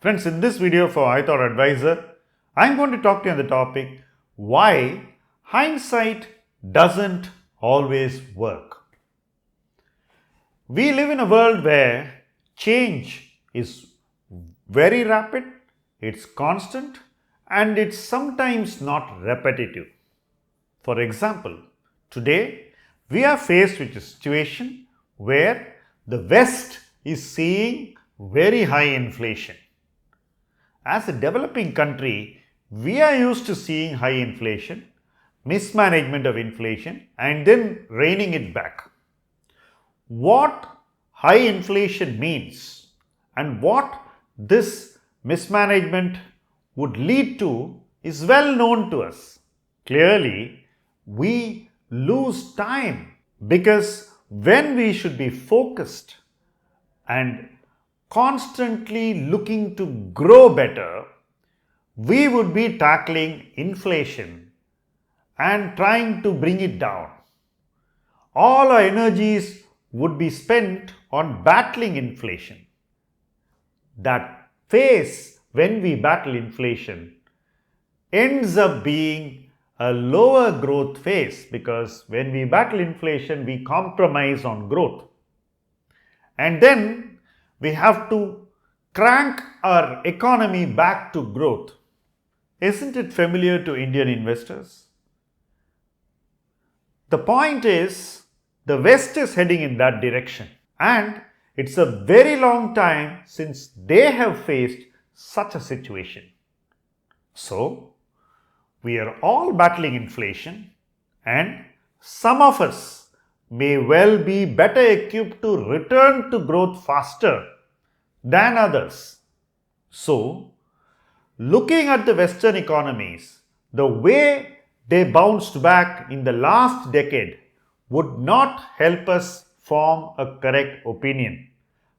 Friends, in this video for iThought Advisor, I'm going to talk to you on the topic why hindsight doesn't always work. We live in a world where change is very rapid, it's constant, and it's sometimes not repetitive. For example, today we are faced with a situation where the West is seeing very high inflation. As a developing country, we are used to seeing high inflation, mismanagement of inflation, and then reining it back. What high inflation means and what this mismanagement would lead to is well known to us. Clearly, we lose time because when we should be focused and constantly looking to grow better, we would be tackling inflation and trying to bring it down. All our energies would be spent on battling inflation. That phase when we battle inflation ends up being a lower growth phase because when we battle inflation, we compromise on growth. And then we have to crank our economy back to growth. Isn't it familiar to Indian investors? The point is, the West is heading in that direction, and it's a very long time since they have faced such a situation. So, we are all battling inflation, and some of us may well be better equipped to return to growth faster than others. So, looking at the Western economies, the way they bounced back in the last decade would not help us form a correct opinion.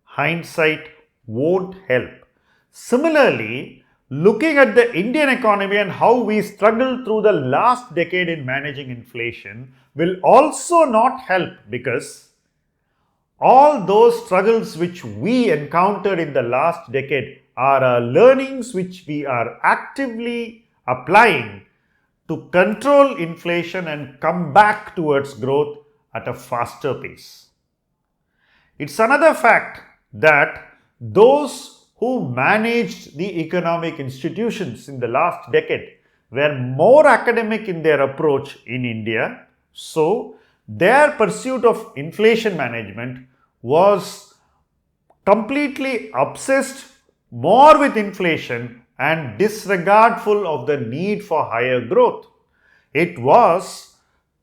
Hindsight won't help. Similarly, looking at the Indian economy and how we struggled through the last decade in managing inflation will also not help because all those struggles which we encountered in the last decade are learnings which we are actively applying to control inflation and come back towards growth at a faster pace. It's another fact that those who managed the economic institutions in the last decade were more academic in their approach in India. So, their pursuit of inflation management was completely obsessed more with inflation and disregardful of the need for higher growth. It was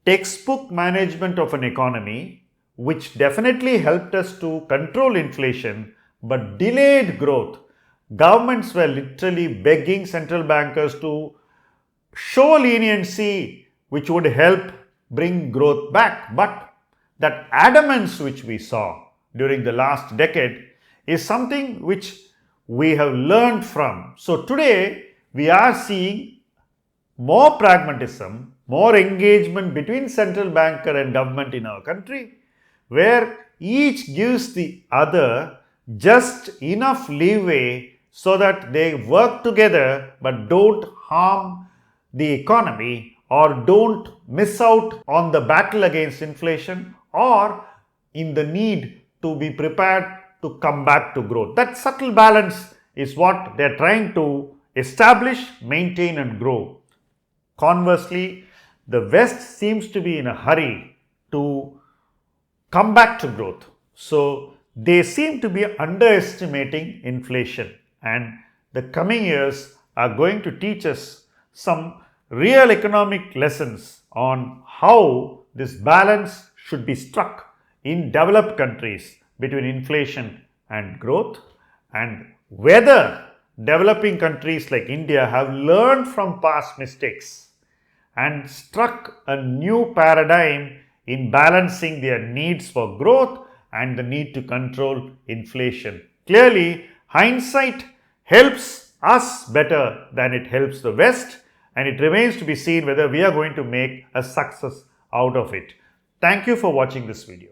textbook management of an economy which definitely helped us to control inflation but delayed growth. Governments were literally begging central bankers to show leniency which would help bring growth back. But that adamance which we saw during the last decade is something which we have learned from. So today we are seeing more pragmatism, more engagement between central banker and government in our country, where each gives the other just enough leeway so that they work together but don't harm the economy or don't miss out on the battle against inflation or in the need to be prepared to come back to growth. That subtle balance is what they're trying to establish, maintain and grow. Conversely, the West seems to be in a hurry to come back to growth. So, they seem to be underestimating inflation, and the coming years are going to teach us some real economic lessons on how this balance should be struck in developed countries between inflation and growth, and whether developing countries like India have learned from past mistakes and struck a new paradigm in balancing their needs for growth and the need to control inflation. Clearly, hindsight helps us better than it helps the West, and it remains to be seen whether we are going to make a success out of it. Thank you for watching this video.